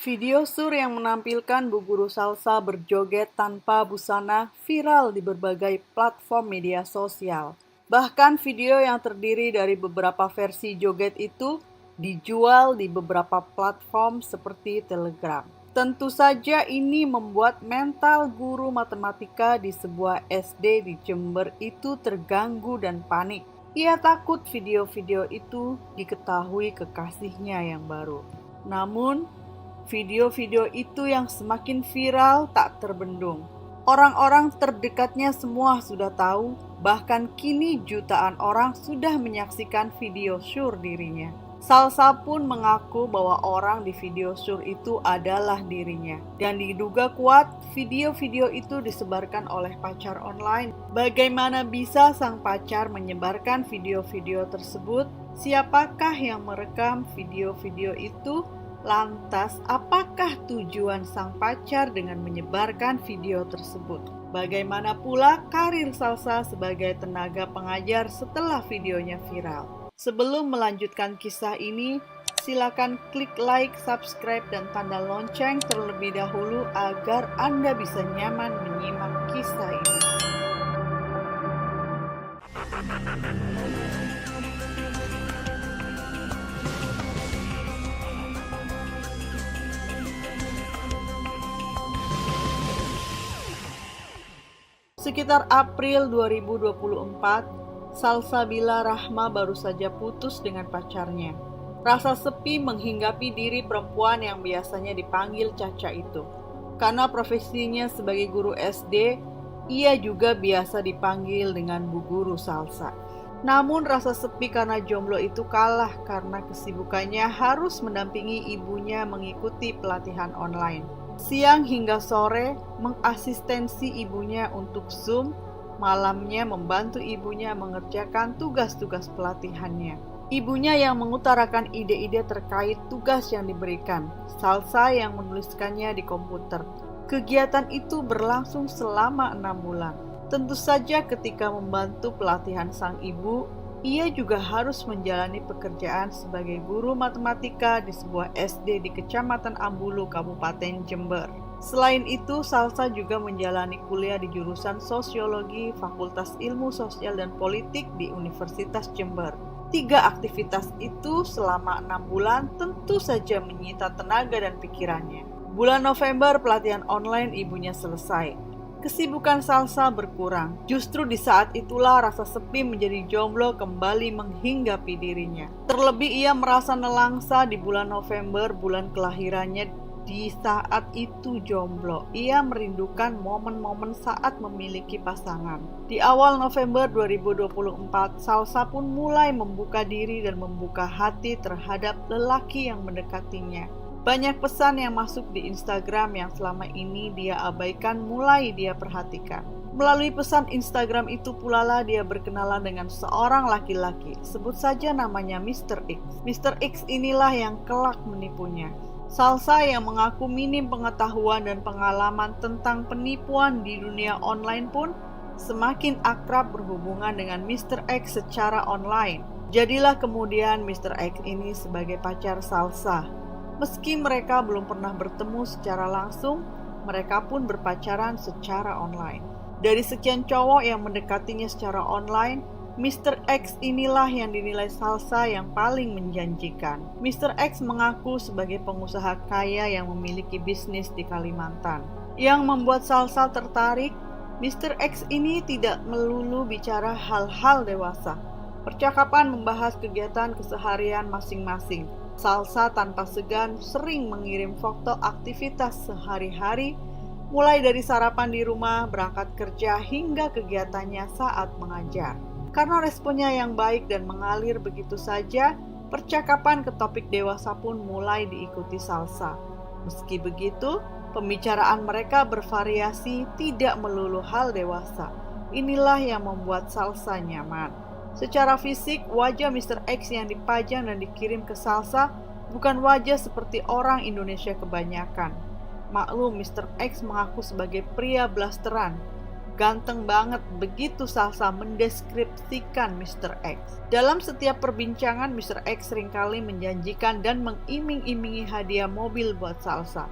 Video sur yang menampilkan Bu Guru Salsa berjoget tanpa busana viral di berbagai platform media sosial. Bahkan video yang terdiri dari beberapa versi joget itu dijual di beberapa platform seperti Telegram. Tentu saja ini membuat mental guru matematika di sebuah SD di Jember itu terganggu dan panik. Ia takut video-video itu diketahui kekasihnya yang baru. Namun, video-video itu yang semakin viral tak terbendung. Orang-orang terdekatnya semua sudah tahu, bahkan kini jutaan orang sudah menyaksikan video syur dirinya. Salsa pun mengaku bahwa orang di video syur itu adalah dirinya. Dan diduga kuat, video-video itu disebarkan oleh pacar online. Bagaimana bisa sang pacar menyebarkan video-video tersebut? Siapakah yang merekam video-video itu? Lantas, apakah tujuan sang pacar dengan menyebarkan video tersebut? Bagaimana pula karir Salsa sebagai tenaga pengajar setelah videonya viral? Sebelum melanjutkan kisah ini, silakan klik like, subscribe, dan tanda lonceng terlebih dahulu agar Anda bisa nyaman menyimak kisah ini. Sekitar April 2024, Salsabila Rahma baru saja putus dengan pacarnya. Rasa sepi menghinggapi diri perempuan yang biasanya dipanggil Caca itu. Karena profesinya sebagai guru SD, ia juga biasa dipanggil dengan Bu Guru Salsa. Namun rasa sepi karena jomblo itu kalah karena kesibukannya harus mendampingi ibunya mengikuti pelatihan online. Siang hingga sore mengasistensi ibunya untuk Zoom, malamnya membantu ibunya mengerjakan tugas-tugas pelatihannya. Ibunya yang mengutarakan ide-ide terkait tugas yang diberikan, Salsa yang menuliskannya di komputer. Kegiatan itu berlangsung selama 6 bulan. Tentu saja ketika membantu pelatihan sang ibu, ia juga harus menjalani pekerjaan sebagai guru matematika di sebuah SD di Kecamatan Ambulu, Kabupaten Jember. Selain itu, Salsa juga menjalani kuliah di jurusan Sosiologi Fakultas Ilmu Sosial dan Politik di Universitas Jember. 3 aktivitas itu selama 6 bulan tentu saja menyita tenaga dan pikirannya. Bulan November pelatihan online ibunya selesai. Kesibukan Salsa berkurang. Justru di saat itulah rasa sepi menjadi jomblo kembali menghinggapi dirinya. Terlebih ia merasa nelangsa di bulan November, bulan kelahirannya. Di saat itu jomblo, ia merindukan momen-momen saat memiliki pasangan. Di awal November 2024, Salsa pun mulai membuka diri dan membuka hati terhadap lelaki yang mendekatinya. Banyak pesan yang masuk di Instagram yang selama ini dia abaikan mulai dia perhatikan. Melalui pesan Instagram itu pula lah dia berkenalan dengan seorang laki-laki, sebut saja namanya Mr. X. Mr. X inilah yang kelak menipunya. Salsa yang mengaku minim pengetahuan dan pengalaman tentang penipuan di dunia online pun semakin akrab berhubungan dengan Mr. X secara online. Jadilah kemudian Mr. X ini sebagai pacar Salsa. Meski mereka belum pernah bertemu secara langsung, mereka pun berpacaran secara online. Dari sekian cowok yang mendekatinya secara online, Mr. X inilah yang dinilai Salsa yang paling menjanjikan. Mr. X mengaku sebagai pengusaha kaya yang memiliki bisnis di Kalimantan. Yang membuat Salsa tertarik, Mr. X ini tidak melulu bicara hal-hal dewasa. Percakapan membahas kegiatan keseharian masing-masing. Salsa tanpa segan sering mengirim foto aktivitas sehari-hari, mulai dari sarapan di rumah, berangkat kerja, hingga kegiatannya saat mengajar. Karena responnya yang baik dan mengalir begitu saja, percakapan ke topik dewasa pun mulai diikuti Salsa. Meski begitu, pembicaraan mereka bervariasi, tidak melulu hal dewasa. Inilah yang membuat Salsa nyaman. Secara fisik, wajah Mr. X yang dipajang dan dikirim ke Salsa bukan wajah seperti orang Indonesia kebanyakan. Maklum, Mr. X mengaku sebagai pria blasteran. Ganteng banget, begitu Salsa mendeskripsikan Mr. X. Dalam setiap perbincangan, Mr. X seringkali menjanjikan dan mengiming-imingi hadiah mobil buat Salsa.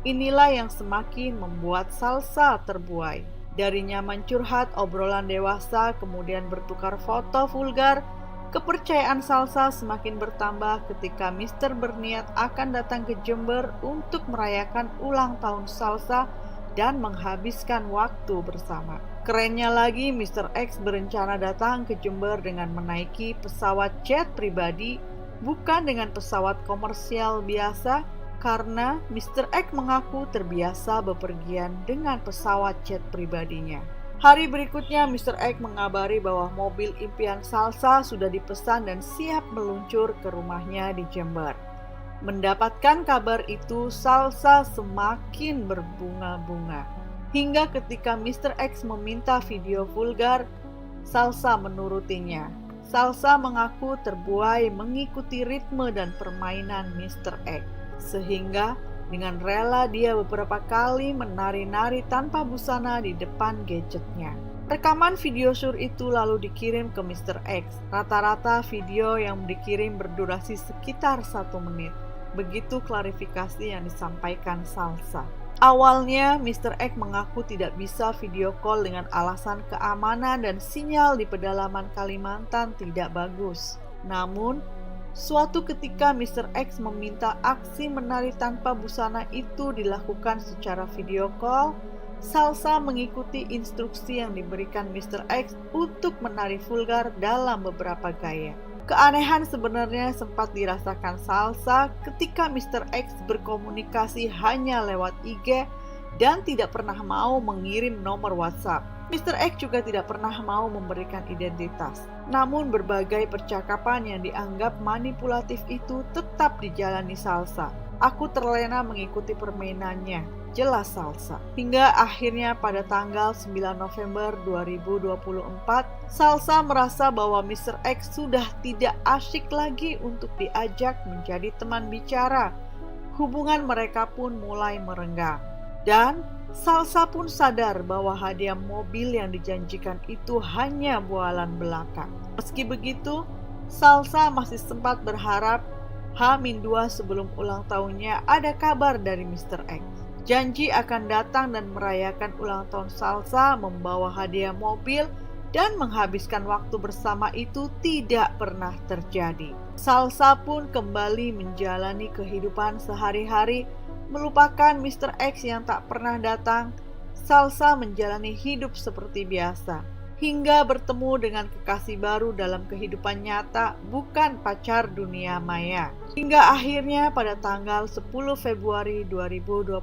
Inilah yang semakin membuat Salsa terbuai. Dari nyaman curhat, obrolan dewasa, kemudian bertukar foto vulgar, kepercayaan Salsa semakin bertambah ketika Mr. berniat akan datang ke Jember untuk merayakan ulang tahun Salsa dan menghabiskan waktu bersama. Kerennya lagi, Mr. X berencana datang ke Jember dengan menaiki pesawat jet pribadi, bukan dengan pesawat komersial biasa, karena Mr. X mengaku terbiasa bepergian dengan pesawat jet pribadinya. Hari berikutnya, Mr. X mengabari bahwa mobil impian Salsa sudah dipesan dan siap meluncur ke rumahnya di Jember. Mendapatkan kabar itu, Salsa semakin berbunga-bunga. Hingga ketika Mr. X meminta video vulgar, Salsa menurutinya. Salsa mengaku terbuai mengikuti ritme dan permainan Mr. X. Sehingga dengan rela dia beberapa kali menari-nari tanpa busana di depan gadgetnya. Rekaman video syur itu lalu dikirim ke Mr. X. Rata-rata video yang dikirim berdurasi sekitar 1 menit. Begitu klarifikasi yang disampaikan Salsa. Awalnya, Mr. X mengaku tidak bisa video call dengan alasan keamanan dan sinyal di pedalaman Kalimantan tidak bagus. Namun, suatu ketika Mr. X meminta aksi menari tanpa busana itu dilakukan secara video call, Salsa mengikuti instruksi yang diberikan Mr. X untuk menari vulgar dalam beberapa gaya. Keanehan sebenarnya sempat dirasakan Salsa ketika Mr. X berkomunikasi hanya lewat IG dan tidak pernah mau mengirim nomor WhatsApp. Mr. X juga tidak pernah mau memberikan identitas. Namun berbagai percakapan yang dianggap manipulatif itu tetap dijalani Salsa. Aku terlena mengikuti permainannya, jelas Salsa. Hingga akhirnya pada tanggal 9 November 2024, Salsa merasa bahwa Mr. X sudah tidak asyik lagi untuk diajak menjadi teman bicara. Hubungan mereka pun mulai merenggang. Dan Salsa pun sadar bahwa hadiah mobil yang dijanjikan itu hanya bualan belaka. Meski begitu, Salsa masih sempat berharap H-2 sebelum ulang tahunnya ada kabar dari Mr. X. Janji akan datang dan merayakan ulang tahun Salsa membawa hadiah mobil dan menghabiskan waktu bersama itu tidak pernah terjadi. Salsa pun kembali menjalani kehidupan sehari-hari, melupakan Mr. X yang tak pernah datang. Salsa menjalani hidup seperti biasa, hingga bertemu dengan kekasih baru dalam kehidupan nyata, bukan pacar dunia maya. Hingga akhirnya pada tanggal 10 Februari 2025,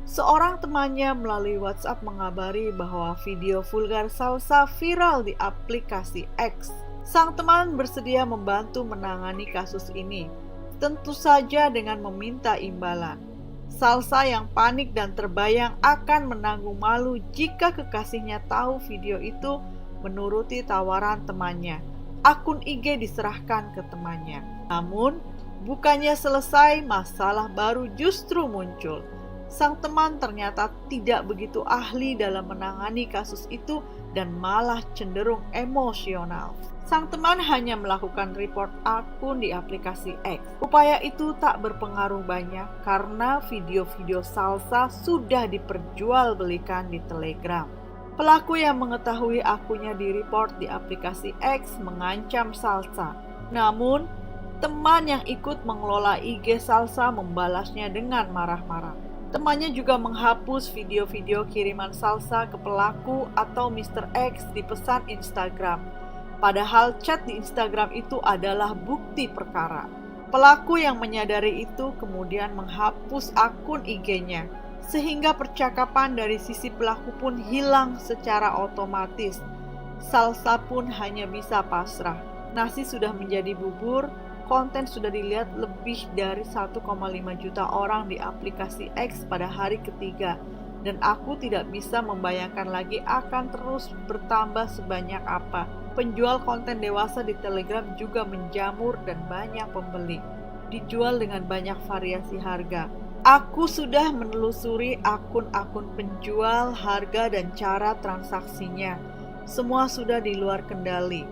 seorang temannya melalui WhatsApp mengabari bahwa video vulgar Salsa viral di aplikasi X. Sang teman bersedia membantu menangani kasus ini, tentu saja dengan meminta imbalan. Salsa yang panik dan terbayang akan menanggung malu jika kekasihnya tahu video itu, menuruti tawaran temannya. Akun IG diserahkan ke temannya. Namun, bukannya selesai, masalah baru justru muncul. Sang teman ternyata tidak begitu ahli dalam menangani kasus itu dan malah cenderung emosional. Sang teman hanya melakukan report akun di aplikasi X. Upaya itu tak berpengaruh banyak karena video-video Salsa sudah diperjualbelikan di Telegram. Pelaku yang mengetahui akunnya di-report di aplikasi X mengancam Salsa. Namun, teman yang ikut mengelola IG Salsa membalasnya dengan marah-marah. Temannya juga menghapus video-video kiriman Salsa ke pelaku atau Mr. X di pesan Instagram. Padahal chat di Instagram itu adalah bukti perkara. Pelaku yang menyadari itu kemudian menghapus akun IG-nya, sehingga percakapan dari sisi pelaku pun hilang secara otomatis. Salsa pun hanya bisa pasrah. Nasi sudah menjadi bubur, konten sudah dilihat lebih dari 1,5 juta orang di aplikasi X pada hari ketiga. Dan aku tidak bisa membayangkan lagi akan terus bertambah sebanyak apa. Penjual konten dewasa di Telegram juga menjamur dan banyak pembeli. Dijual dengan banyak variasi harga. Aku sudah menelusuri akun-akun penjual, harga dan cara transaksinya. Semua sudah di luar kendali.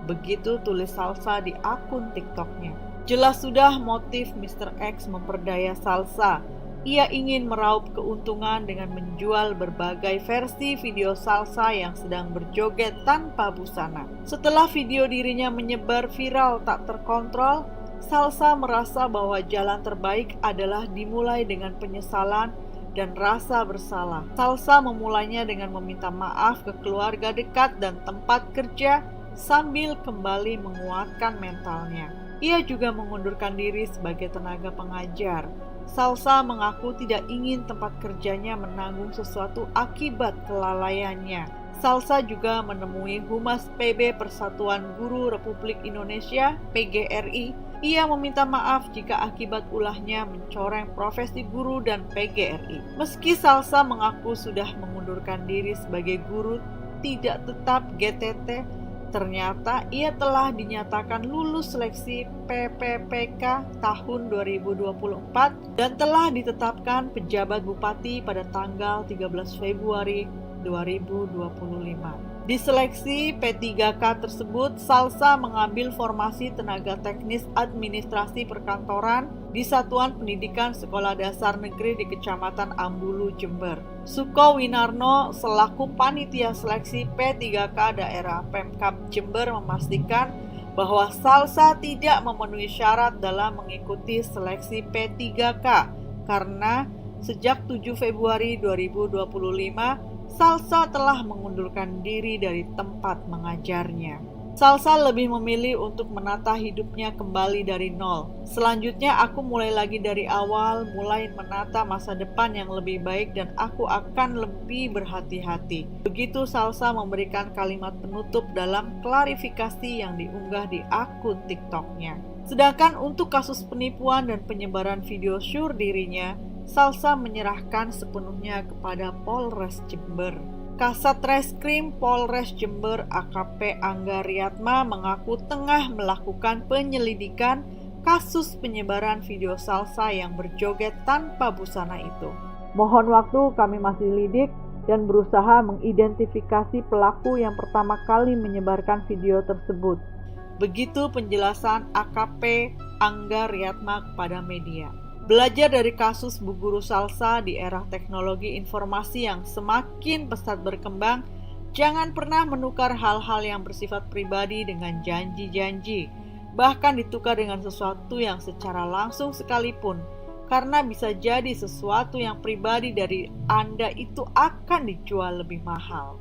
Begitu tulis Salsa di akun TikToknya. Jelas sudah motif Mr. X memperdaya Salsa. Ia ingin meraup keuntungan dengan menjual berbagai versi video Salsa yang sedang berjoget tanpa busana. Setelah video dirinya menyebar viral tak terkontrol, Salsa merasa bahwa jalan terbaik adalah dimulai dengan penyesalan dan rasa bersalah. Salsa memulainya dengan meminta maaf ke keluarga dekat dan tempat kerja sambil kembali menguatkan mentalnya. Ia juga mengundurkan diri sebagai tenaga pengajar. Salsa mengaku tidak ingin tempat kerjanya menanggung sesuatu akibat kelalaiannya. Salsa juga menemui Humas PB Persatuan Guru Republik Indonesia (PGRI). Ia meminta maaf jika akibat ulahnya mencoreng profesi guru dan PGRI. Meski Salsa mengaku sudah mengundurkan diri sebagai guru tidak tetap GTT, ternyata ia telah dinyatakan lulus seleksi PPPK tahun 2024 dan telah ditetapkan pejabat bupati pada tanggal 13 Februari 2025. Di seleksi P3K tersebut, Salsa mengambil formasi tenaga teknis administrasi perkantoran di Satuan Pendidikan Sekolah Dasar Negeri di Kecamatan Ambulu, Jember. Suko Winarno selaku panitia seleksi P3K daerah Pemkab Jember memastikan bahwa Salsa tidak memenuhi syarat dalam mengikuti seleksi P3K karena sejak 7 Februari 2025 Salsa telah mengundurkan diri dari tempat mengajarnya. Salsa lebih memilih untuk menata hidupnya kembali dari nol. Selanjutnya aku mulai lagi dari awal, mulai menata masa depan yang lebih baik dan aku akan lebih berhati-hati. Begitu Salsa memberikan kalimat penutup dalam klarifikasi yang diunggah di akun TikToknya. Sedangkan untuk kasus penipuan dan penyebaran video syur dirinya, Salsa menyerahkan sepenuhnya kepada Polres Jember. Kasat Reskrim Polres Jember AKP Angga Riatma mengaku tengah melakukan penyelidikan kasus penyebaran video Salsa yang berjoget tanpa busana itu. Mohon waktu, kami masih lidik dan berusaha mengidentifikasi pelaku yang pertama kali menyebarkan video tersebut. Begitu penjelasan AKP Angga Riatma kepada media. Belajar dari kasus Bu Guru Salsa di era teknologi informasi yang semakin pesat berkembang, jangan pernah menukar hal-hal yang bersifat pribadi dengan janji-janji, bahkan ditukar dengan sesuatu yang secara langsung sekalipun, karena bisa jadi sesuatu yang pribadi dari Anda itu akan dijual lebih mahal.